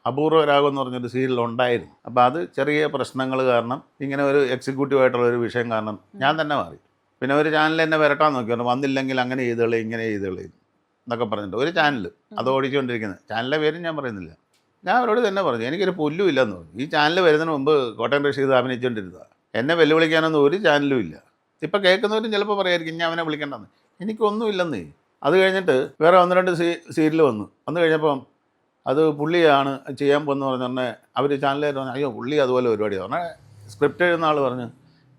അപൂർവ രാഗം എന്ന് പറഞ്ഞൊരു സീരിയൽ ഉണ്ടായിരുന്നു. അപ്പോൾ അത് ചെറിയ പ്രശ്നങ്ങൾ കാരണം ഇങ്ങനെ ഒരു എക്സിക്യൂട്ടീവായിട്ടുള്ള ഒരു വിഷയം കാരണം ഞാൻ തന്നെ മാറി. പിന്നെ ഒരു ചാനൽ എന്നെ വരട്ടാൻ നോക്കിയാണ്, വന്നില്ലെങ്കിൽ അങ്ങനെ ചെയ്തോളി ഇങ്ങനെ ചെയ്തോളി എന്നൊക്കെ പറഞ്ഞിട്ട് ഒരു ചാനൽ അത് ഓടിച്ചുകൊണ്ടിരിക്കുന്നത്. ചാനലിൻ്റെ പേരും ഞാൻ പറയുന്നില്ല. ഞാൻ അവരോട് തന്നെ പറഞ്ഞു എനിക്കൊരു പുല്ലും ഇല്ലെന്ന് പറഞ്ഞു. ഈ ചാനൽ വരുന്നതിന് മുമ്പ് കോട്ടയം റഷീദ് അഭിനയിച്ചുകൊണ്ടിരുന്നതാണ്. എന്നെ വെല്ലുവിളിക്കാനൊന്നും ഒരു ചാനലും ഇല്ല. ഇപ്പം കേൾക്കുന്നവരും ചിലപ്പോൾ പറയായിരിക്കും ഞാൻ അവനെ വിളിക്കേണ്ടെന്ന്. എനിക്കൊന്നും ഇല്ലെന്നേ. അത് കഴിഞ്ഞിട്ട് വേറെ 1-2 സീരിയൽ വന്നു കഴിഞ്ഞപ്പം അത് പുള്ളിയാണ് ചെയ്യാൻ പോകുന്നത് പറഞ്ഞാൽ അവർ ചാനലുകാർ പറഞ്ഞു അയ്യോ പുള്ളി അതുപോലെ പരിപാടി പറഞ്ഞാൽ സ്ക്രിപ്റ്റ് എഴുതുന്ന ആൾ പറഞ്ഞു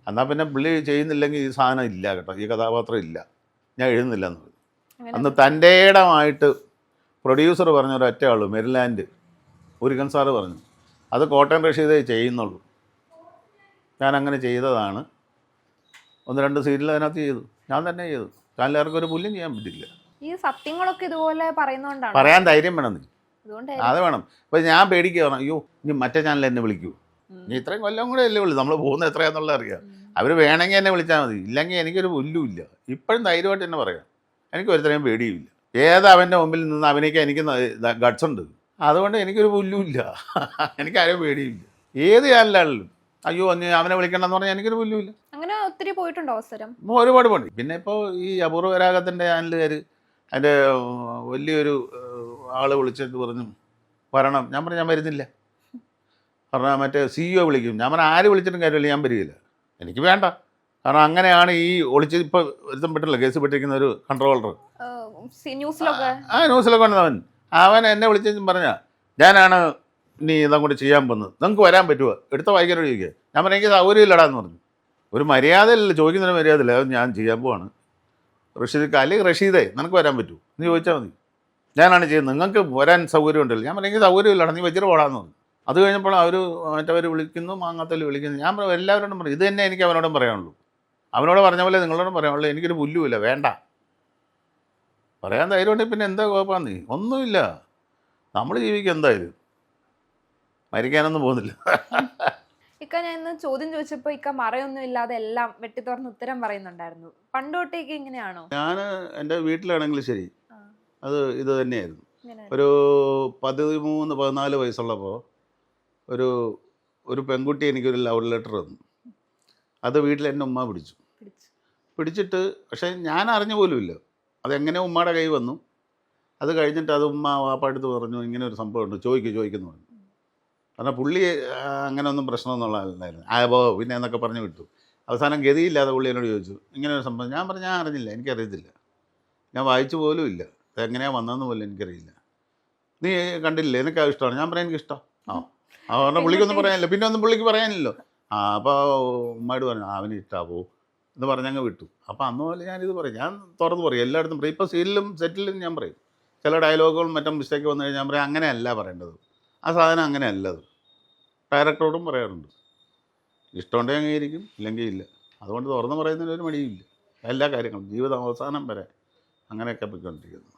എന്നാൽ പിന്നെ പുള്ളി ചെയ്യുന്നില്ലെങ്കിൽ ഈ സാധനം ഇല്ല കേട്ടോ, ഈ കഥാപാത്രം ഇല്ല, ഞാൻ എഴുതുന്നില്ലെന്ന് പറഞ്ഞു. അന്ന് തൻ്റെ ഇടമായിട്ട് പ്രൊഡ്യൂസർ പറഞ്ഞ ഒരൊറ്റ ആള് മെരിലാൻഡ് മുരുകൻ സാറ് പറഞ്ഞു അത് കോട്ടയം റഷീദേ ചെയ്യുന്നുള്ളൂ. ഞാൻ അങ്ങനെ ചെയ്തതാണ്. 1-2 സീരിയൽ അതിനകത്ത് ചെയ്തു, ഞാൻ തന്നെ ചെയ്തു. ചാനലുകാർക്ക് ഒരു പുല്ലും ചെയ്യാൻ പറ്റില്ല. ഈ സത്യങ്ങളൊക്കെ ഇതുപോലെ പറയുന്നോണ്ടാണ് പറയാൻ ധൈര്യം വേണം. അത് വേണം. ഇപ്പം ഞാൻ പേടിക്കുകയാണ് അയ്യോ ഇനി മറ്റേ ചാനൽ എന്നെ വിളിക്കൂ, ഇനി ഇത്രയും കൊല്ലം കൂടെ അല്ലേ ഉള്ളൂ, നമ്മൾ പോകുന്നത് എത്രയാണെന്നുള്ളത് അറിയാം. അവർ വേണമെങ്കിൽ എന്നെ വിളിച്ചാൽ മതി, ഇല്ലെങ്കിൽ എനിക്കൊരു പുല്ലുമില്ല. ഇപ്പോഴും ധൈര്യമായിട്ട് തന്നെ പറയാം, എനിക്ക് ഒരുത്തരെയും പേടിയുമില്ല. അവൻ്റെ മുമ്പിൽ നിന്ന് അഭിനയിക്കാൻ എനിക്ക് ഗട്ട്സ് ഉണ്ട്, അതുകൊണ്ട് എനിക്കൊരു പുല്ലുമില്ല, എനിക്കാരും പേടിയില്ല. ഏത് ചാനലാണെങ്കിലും അയ്യോ നീ അവനെ വിളിക്കണമെന്ന് പറഞ്ഞാൽ എനിക്കൊരു പുല്ലുമില്ല. അങ്ങനെ ഒത്തിരി പോയിട്ടുണ്ടോ അവസരം? ഒരുപാട് പോയി. പിന്നെ ഇപ്പോൾ ഈ അപൂർവ രാഗത്തിൻ്റെ ചാനലുകാർ അതിൻ്റെ വലിയൊരു ആൾ വിളിച്ചിട്ട് പറഞ്ഞു വരണം. ഞാൻ പറഞ്ഞു ഞാൻ വരുന്നില്ല. പറഞ്ഞാൽ മറ്റേ CEO വിളിക്കും. ഞാൻ പറഞ്ഞാൽ ആര് വിളിച്ചിട്ടും കാര്യമില്ല, ഞാൻ വരികയില്ല, എനിക്ക് വേണ്ട. കാരണം അങ്ങനെയാണ് ഈ ഒളിച്ച് ഇപ്പോൾ ഒരുത്തം പെട്ടില്ല കേസ് പെട്ടിരിക്കുന്ന ഒരു കൺട്രോളർ ന്യൂസിലൊക്കെ ഉണ്ട്. അവൻ എന്നെ വിളിച്ചും പറഞ്ഞാൽ ഞാനാണ് നീ ഇതങ്ങോട്ട് ചെയ്യാൻ പോകുന്നത്, നിങ്ങൾക്ക് വരാൻ പറ്റുമോ, എടുത്ത വായിക്കാനോട് ചോദിക്കുക. ഞാൻ പറഞ്ഞു എനിക്ക് സൗകര്യമില്ലടാന്ന് പറഞ്ഞു. ഒരു മര്യാദയില്ല, ചോദിക്കുന്നതിന് മര്യാദയില്ല. അത് ഞാൻ ചെയ്യാൻ പോവാണ് റഷീദ്, അല്ലെങ്കിൽ റഷീദേ നിനക്ക് വരാൻ പറ്റുമോ എന്ന് ചോദിച്ചാൽ മതി, ഞാനാണ് ചെയ്യുന്നത്, നിങ്ങൾക്ക് വരാൻ സൗകര്യം ഉണ്ടല്ലോ. ഞാൻ പറഞ്ഞു എനിക്ക് സൗകര്യമില്ലടാ, നീ വെച്ചിട്ട് പോടാന്ന് പറഞ്ഞു. അത് കഴിഞ്ഞപ്പോൾ മറ്റവർ വിളിക്കുന്നു, മാങ്ങാത്തല് വിളിക്കുന്നു. ഞാൻ പറഞ്ഞു എല്ലാവരോടും പറഞ്ഞു ഇത് തന്നെ എനിക്ക് അവനോടും പറയാനുള്ളൂ, അവനോട് പറഞ്ഞ പോലെ നിങ്ങളോടും പറയാനുള്ളൂ, എനിക്കൊരു പുല്ലുമില്ല, വേണ്ട. പറയാൻ ധൈര്യം ഉണ്ടെങ്കിൽ പിന്നെ എന്താ കുഴപ്പമാണ്? നീ ഒന്നുമില്ല, നമ്മൾ ജീവിക്കുക എന്തായാലും, മരിക്കാനൊന്നും പോകുന്നില്ല. ഇക്ക ഞാൻ ഇന്ന് ചോദ്യം ചോദിച്ചപ്പോൾ ഇക്ക മറയൊന്നും ഇല്ലാതെ എല്ലാം വെട്ടി തുറന്ന് ഉത്തരം പറയുന്നുണ്ടായിരുന്നു. പണ്ടോട്ടേക്ക് ഇങ്ങനെയാണോ? ഞാൻ എൻ്റെ വീട്ടിലാണെങ്കിലും ശരി ഇത് തന്നെയായിരുന്നു. ഒരു 13-14 വയസ്സുള്ളപ്പോൾ ഒരു പെൺകുട്ടി എനിക്കൊരു ലവ് ലെറ്റർ തന്നു. അത് വീട്ടിൽ എൻ്റെ ഉമ്മ പിടിച്ചിട്ട് പക്ഷേ ഞാൻ അറിഞ്ഞ പോലുമില്ല അതെങ്ങനെ ഉമ്മയുടെ കൈ വന്നു. അത് കഴിഞ്ഞിട്ട് അത് ഉമ്മ വാപ്പാടുത്ത് പറഞ്ഞു ഇങ്ങനെ ഒരു സംഭവമുണ്ട്, ചോദിക്കുന്നു പറഞ്ഞു. കാരണം പുള്ളി അങ്ങനെ ഒന്നും പ്രശ്നമൊന്നുള്ള ആളായിരുന്നു. പിന്നെ എന്നൊക്കെ പറഞ്ഞു വിട്ടു. അവസാനം ഗതിയില്ലാതെ പുള്ളി എന്നോട് ചോദിച്ചു ഇങ്ങനെ ഒരു സംഭവം. ഞാൻ പറഞ്ഞു ഞാൻ അറിഞ്ഞില്ല, എനിക്കറിയത്തില്ല, ഞാൻ വായിച്ചു പോലും ഇല്ല, അതെങ്ങനെയാണ് വന്നതെന്ന് പോലും എനിക്കറിയില്ല. നീ കണ്ടില്ലേ, എനിക്കത് ഇഷ്ടമാണ്. ഞാൻ പറയാൻ എനിക്കിഷ്ടം. പറഞ്ഞാൽ പുള്ളിക്കൊന്നും പറയാനില്ല, പിന്നെ ഒന്നും പുള്ളിക്ക് പറയാനില്ലല്ലോ. അപ്പോൾ ഉമ്മയോട് പറഞ്ഞു അവന് ഇഷ്ടാവോ എന്ന് പറഞ്ഞങ്ങ് വിട്ടു. അപ്പോൾ അന്ന് പോലെ ഞാനിത് പറയും, ഞാൻ തുറന്ന് പറയും, എല്ലായിടത്തും പറയും. ഇപ്പോൾ സീരിയലും സെറ്റിലും ഞാൻ പറയും, ചില ഡയലോഗുകളും മറ്റും മിസ്റ്റേക്ക് വന്നു കഴിഞ്ഞാൽ ഞാൻ പറയും അങ്ങനെയല്ല പറയേണ്ടത്, ആ സാധനം അങ്ങനെയല്ലത്. ഡയറക്ടറോടും പറയാറുണ്ട്, ഇഷ്ടമുണ്ടെങ്കിൽ അംഗീകരിക്കും, ഇല്ലെങ്കിൽ ഇല്ല. അതുകൊണ്ട് തുറന്ന് പറയുന്നതിന് ഒരു മടിയില്ല. എല്ലാ കാര്യങ്ങളും ജീവിതം അവസാനം വരെ അങ്ങനെയൊക്കെ പോയിക്കൊണ്ടിരിക്കുന്നു.